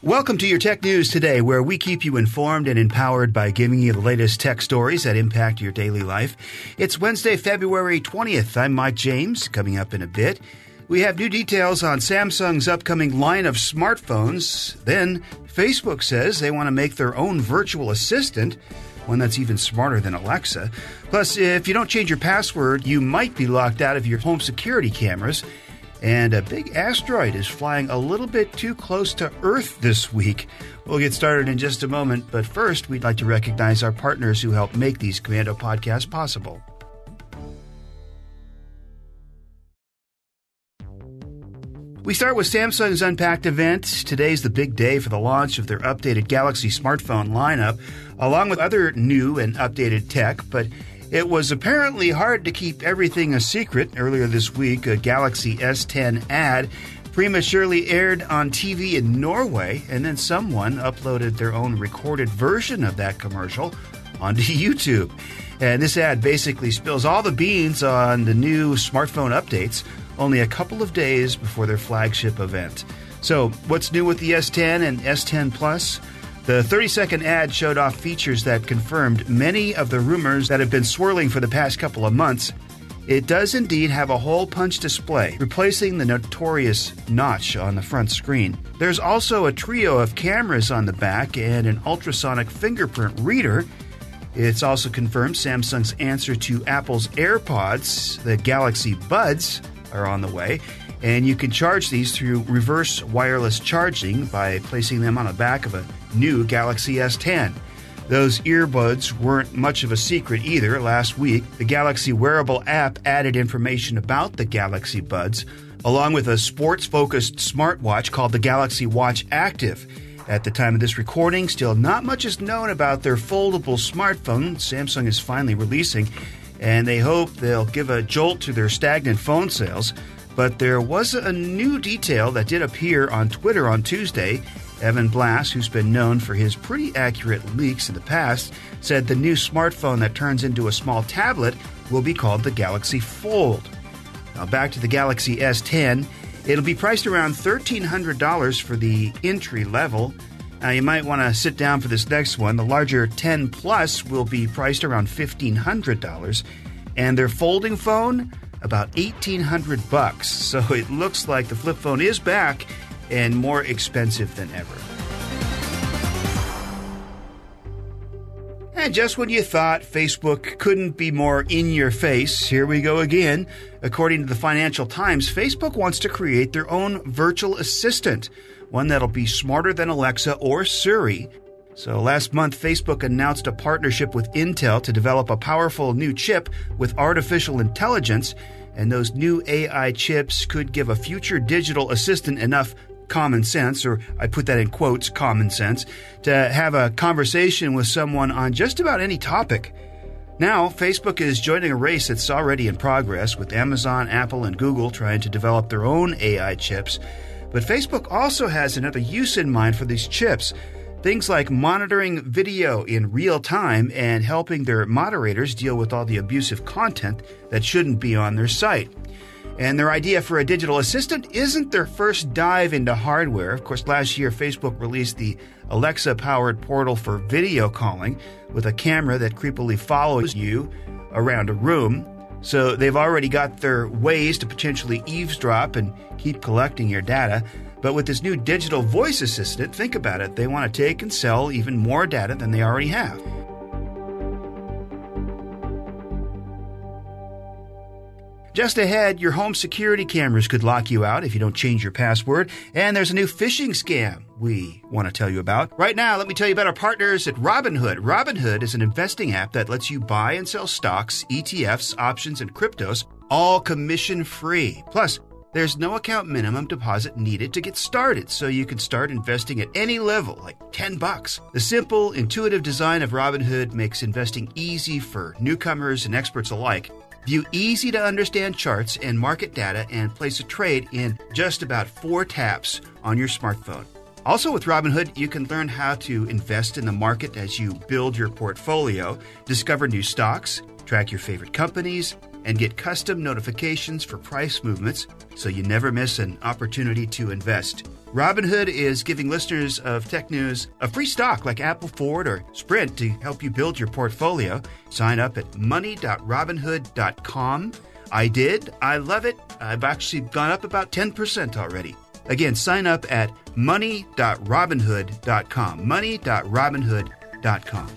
Welcome to your Tech News Today, where we keep you informed and empowered by giving you the latest tech stories that impact your daily life. It's Wednesday, February 20th. I'm Mike James. Coming up in a bit, we have new details on Samsung's upcoming line of smartphones. Then, Facebook says they want to make their own virtual assistant, one that's even smarter than Alexa. Plus, if you don't change your password, you might be locked out of your home security cameras. And a big asteroid is flying a little bit too close to Earth this week. We'll get started in just a moment, but first, we'd like to recognize our partners who help make these Commando podcasts possible. We start with Samsung's Unpacked event. Today's the big day for the launch of their updated Galaxy smartphone lineup, along with other new and updated tech, but it was apparently hard to keep everything a secret. Earlier this week, a Galaxy S10 ad prematurely aired on TV in Norway, and then someone uploaded their own recorded version of that commercial onto YouTube. And this ad basically spills all the beans on the new smartphone updates only a couple of days before their flagship event. So, what's new with the S10 and S10 Plus? The 30-second ad showed off features that confirmed many of the rumors that have been swirling for the past couple of months. It does indeed have a hole punch display, replacing the notorious notch on the front screen. There's also a trio of cameras on the back and an ultrasonic fingerprint reader. It's also confirmed Samsung's answer to Apple's AirPods, the Galaxy Buds, are on the way. And you can charge these through reverse wireless charging by placing them on the back of a new Galaxy S10. Those earbuds weren't much of a secret either. Last week, the Galaxy wearable app added information about the Galaxy Buds, along with a sports-focused smartwatch called the Galaxy Watch Active. At the time of this recording, still not much is known about their foldable smartphone Samsung is finally releasing, and they hope they'll give a jolt to their stagnant phone sales. But there was a new detail that did appear on Twitter on Tuesday. Evan Blass, who's been known for his pretty accurate leaks in the past, said the new smartphone that turns into a small tablet will be called the Galaxy Fold. Now back to the Galaxy S10. It'll be priced around $1,300 for the entry level. Now you might want to sit down for this next one. The larger 10 Plus will be priced around $1,500. And their folding phone, about $1,800. So it looks like the flip phone is back and more expensive than ever. And just when you thought Facebook couldn't be more in your face, here we go again. According to the Financial Times, Facebook wants to create their own virtual assistant, one that'll be smarter than Alexa or Siri. So last month, Facebook announced a partnership with Intel to develop a powerful new chip with artificial intelligence, and those new AI chips could give a future digital assistant enough common sense, or I put that in quotes, common sense, to have a conversation with someone on just about any topic. Now, Facebook is joining a race that's already in progress, with Amazon, Apple, and Google trying to develop their own AI chips. But Facebook also has another use in mind for these chips. Things like monitoring video in real time and helping their moderators deal with all the abusive content that shouldn't be on their site. And their idea for a digital assistant isn't their first dive into hardware. Of course, last year, Facebook released the Alexa-powered portal for video calling with a camera that creepily follows you around a room. So they've already got their ways to potentially eavesdrop and keep collecting your data. But with this new digital voice assistant, think about it, they want to take and sell even more data than they already have. Just ahead, your home security cameras could lock you out if you don't change your password, and there's a new phishing scam we want to tell you about. Right now, let me tell you about our partners at Robinhood. Robinhood is an investing app that lets you buy and sell stocks, ETFs, options, and cryptos, all commission-free. Plus, there's no account minimum deposit needed to get started, so you can start investing at any level, like $10. The simple, intuitive design of Robinhood makes investing easy for newcomers and experts alike. View easy-to-understand charts and market data and place a trade in just about 4 taps on your smartphone. Also with Robinhood, you can learn how to invest in the market as you build your portfolio, discover new stocks, track your favorite companies, and get custom notifications for price movements so you never miss an opportunity to invest. Robinhood is giving listeners of Tech News a free stock like Apple, Ford, or Sprint to help you build your portfolio. Sign up at money.robinhood.com. I did. I love it. I've actually gone up about 10% already. Again, sign up at money.robinhood.com. Money.robinhood.com.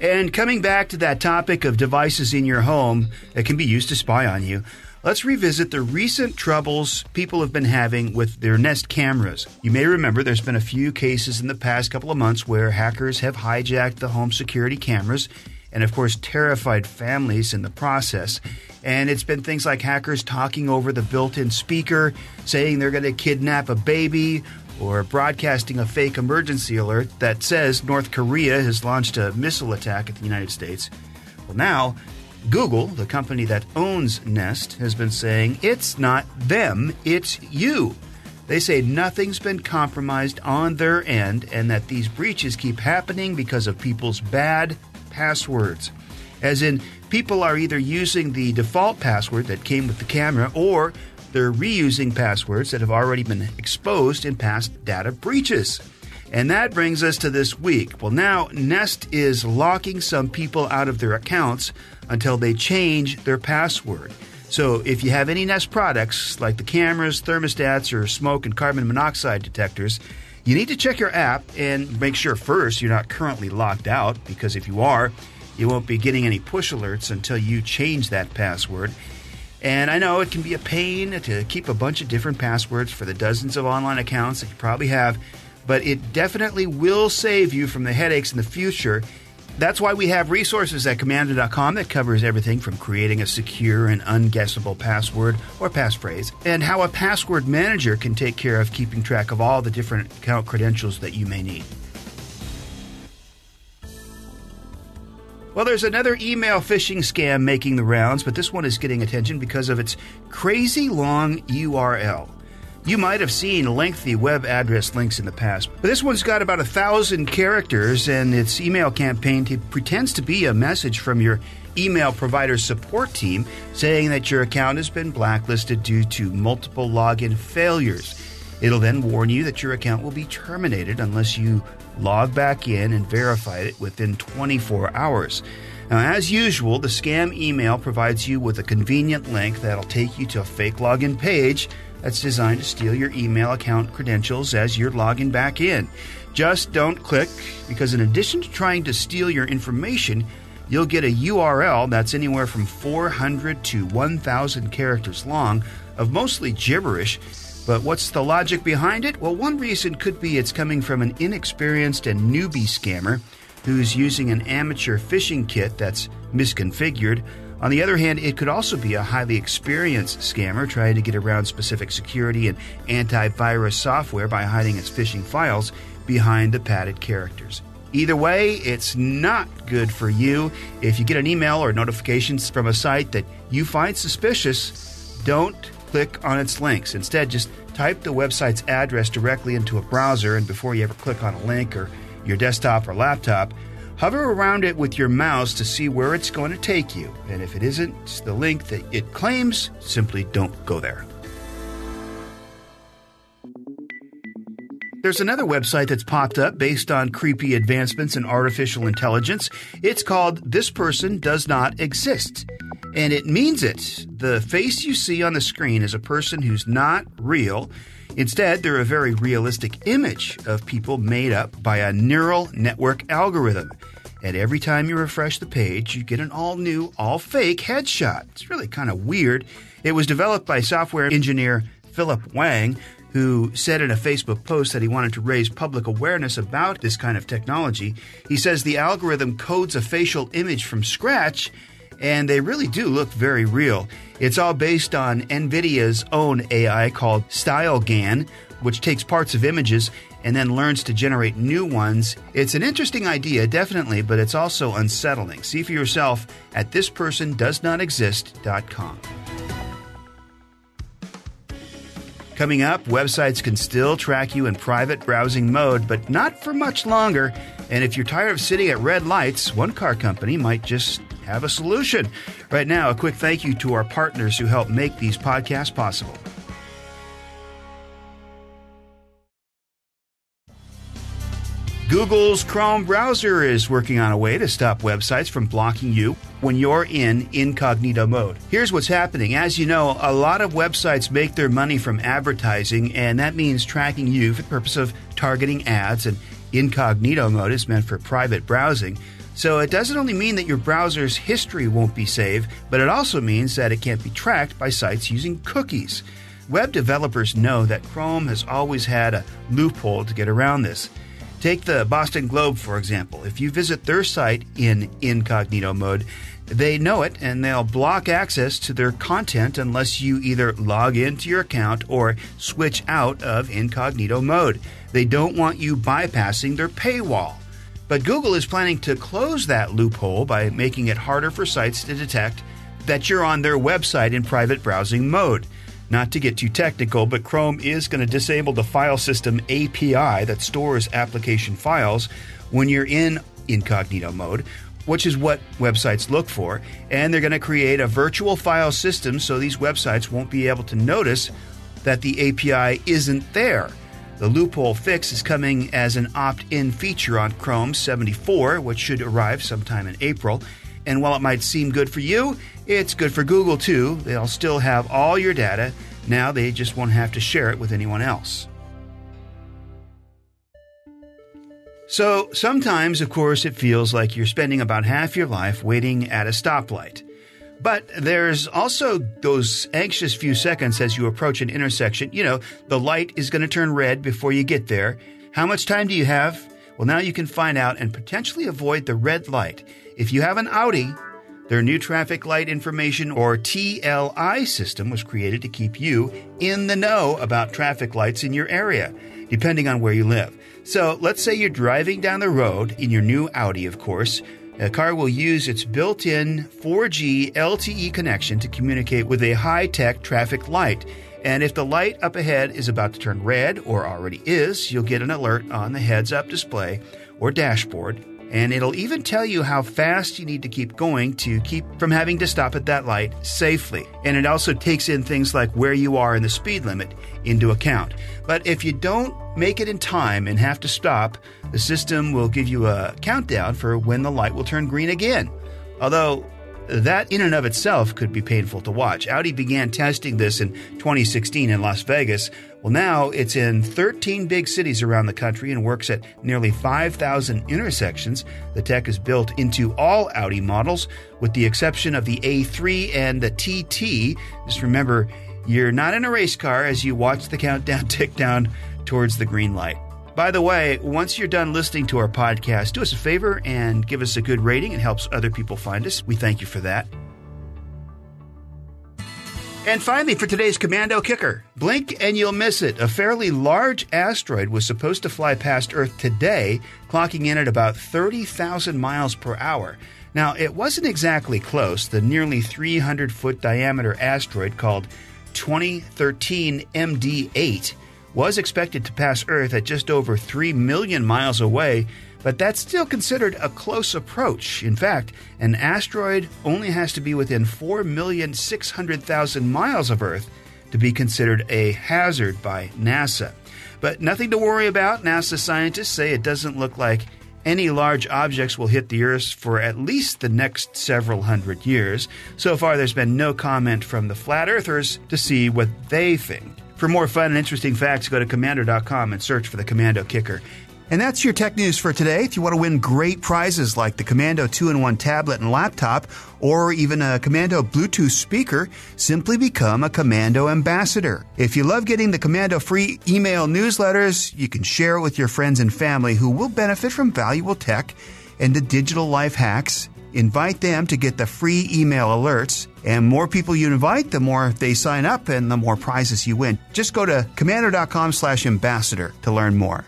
And coming back to that topic of devices in your home that can be used to spy on you, let's revisit the recent troubles people have been having with their Nest cameras. You may remember there's been a few cases in the past couple of months where hackers have hijacked the home security cameras and, of course, terrified families in the process. And it's been things like hackers talking over the built-in speaker, saying they're going to kidnap a baby, or broadcasting a fake emergency alert that says North Korea has launched a missile attack at the United States. Well, now, Google, the company that owns Nest, has been saying it's not them, it's you. They say nothing's been compromised on their end and that these breaches keep happening because of people's bad passwords. As in, people are either using the default password that came with the camera or they're reusing passwords that have already been exposed in past data breaches. And that brings us to this week. Well, now Nest is locking some people out of their accounts until they change their password. So if you have any Nest products like the cameras, thermostats, or smoke and carbon monoxide detectors, you need to check your app and make sure first you're not currently locked out, because if you are, you won't be getting any push alerts until you change that password. And I know it can be a pain to keep a bunch of different passwords for the dozens of online accounts that you probably have, but it definitely will save you from the headaches in the future. That's why we have resources at Commando.com that covers everything from creating a secure and unguessable password or passphrase, and how a password manager can take care of keeping track of all the different account credentials that you may need. Well, there's another email phishing scam making the rounds, but this one is getting attention because of its crazy long URL. You might have seen lengthy web address links in the past, but this one's got about 1,000 characters, and its email campaign pretends to be a message from your email provider support team saying that your account has been blacklisted due to multiple login failures. It'll then warn you that your account will be terminated unless you log back in and verify it within 24 hours. Now, as usual, the scam email provides you with a convenient link that'll take you to a fake login page that's designed to steal your email account credentials as you're logging back in. Just don't click, because in addition to trying to steal your information, you'll get a URL that's anywhere from 400 to 1,000 characters long of mostly gibberish. But what's the logic behind it? Well, one reason could be it's coming from an inexperienced and newbie scammer who's using an amateur phishing kit that's misconfigured. On the other hand, it could also be a highly experienced scammer trying to get around specific security and antivirus software by hiding its phishing files behind the padded characters. Either way, it's not good for you. If you get an email or notifications from a site that you find suspicious, don't click on its links. Instead, just type the website's address directly into a browser, and before you ever click on a link or your desktop or laptop, hover around it with your mouse to see where it's going to take you. And if it isn't the link that it claims, simply don't go there. There's another website that's popped up based on creepy advancements in artificial intelligence. It's called This Person Does Not Exist. And it means it. The face you see on the screen is a person who's not real. Instead, they're a very realistic image of people made up by a neural network algorithm. And every time you refresh the page, you get an all-new, all-fake headshot. It's really kind of weird. It was developed by software engineer Philip Wang, who said in a Facebook post that he wanted to raise public awareness about this kind of technology. He says the algorithm codes a facial image from scratch, and they really do look very real. It's all based on NVIDIA's own AI called StyleGAN, which takes parts of images and then learns to generate new ones. It's an interesting idea, definitely, but it's also unsettling. See for yourself at thispersondoesnotexist.com. Coming up, websites can still track you in private browsing mode, but not for much longer. And if you're tired of sitting at red lights, one car company might just have a solution. Right now, a quick thank you to our partners who help make these podcasts possible. Google's Chrome browser is working on a way to stop websites from blocking you when you're in incognito mode. Here's what's happening. As you know, a lot of websites make their money from advertising, and that means tracking you for the purpose of targeting ads, and incognito mode is meant for private browsing. So it doesn't only mean that your browser's history won't be saved, but it also means that it can't be tracked by sites using cookies. Web developers know that Chrome has always had a loophole to get around this. Take the Boston Globe, for example. If you visit their site in incognito mode, they know it and they'll block access to their content unless you either log into your account or switch out of incognito mode. They don't want you bypassing their paywall. But Google is planning to close that loophole by making it harder for sites to detect that you're on their website in private browsing mode. Not to get too technical, but Chrome is going to disable the file system API that stores application files when you're in incognito mode, which is what websites look for, and they're going to create a virtual file system so these websites won't be able to notice that the API isn't there. The loophole fix is coming as an opt-in feature on Chrome 74, which should arrive sometime in April. And while it might seem good for you, it's good for Google too. They'll still have all your data. Now they just won't have to share it with anyone else. So sometimes, of course, it feels like you're spending about half your life waiting at a stoplight. But there's also those anxious few seconds as you approach an intersection. You know, the light is going to turn red before you get there. How much time do you have? Well, now you can find out and potentially avoid the red light. If you have an Audi, their new traffic light information, or TLI system, was created to keep you in the know about traffic lights in your area, depending on where you live. So let's say you're driving down the road in your new Audi, of course. A car will use its built-in 4G LTE connection to communicate with a high-tech traffic light. And if the light up ahead is about to turn red, or already is, you'll get an alert on the heads-up display or dashboard. And it'll even tell you how fast you need to keep going to keep from having to stop at that light safely. And it also takes in things like where you are in the speed limit into account. But if you don't make it in time and have to stop, the system will give you a countdown for when the light will turn green again. Although that in and of itself could be painful to watch. Audi began testing this in 2016 in Las Vegas. Well, now it's in 13 big cities around the country and works at nearly 5,000 intersections. The tech is built into all Audi models, with the exception of the A3 and the TT. Just remember, you're not in a race car as you watch the countdown tick down towards the green light. By the way, once you're done listening to our podcast, do us a favor and give us a good rating. It helps other people find us. We thank you for that. And finally, for today's Commando Kicker, blink and you'll miss it. A fairly large asteroid was supposed to fly past Earth today, clocking in at about 30,000 miles per hour. Now, it wasn't exactly close. The nearly 300-foot diameter asteroid called 2013 MD8 was expected to pass Earth at just over 3 million miles away, but that's still considered a close approach. In fact, an asteroid only has to be within 4,600,000 miles of Earth to be considered a hazard by NASA. But nothing to worry about. NASA scientists say it doesn't look like any large objects will hit the Earth for at least the next several hundred years. So far, there's been no comment from the flat earthers to see what they think. For more fun and interesting facts, go to Commando.com and search for the Commando Kicker. And that's your tech news for today. If you want to win great prizes like the Commando 2-in-1 tablet and laptop, or even a Commando Bluetooth speaker, simply become a Commando ambassador. If you love getting the Commando free email newsletters, you can share it with your friends and family who will benefit from valuable tech and the digital life hacks. Invite them to get the free email alerts. And more people you invite, the more they sign up and the more prizes you win. Just go to Commando.com/ambassador to learn more.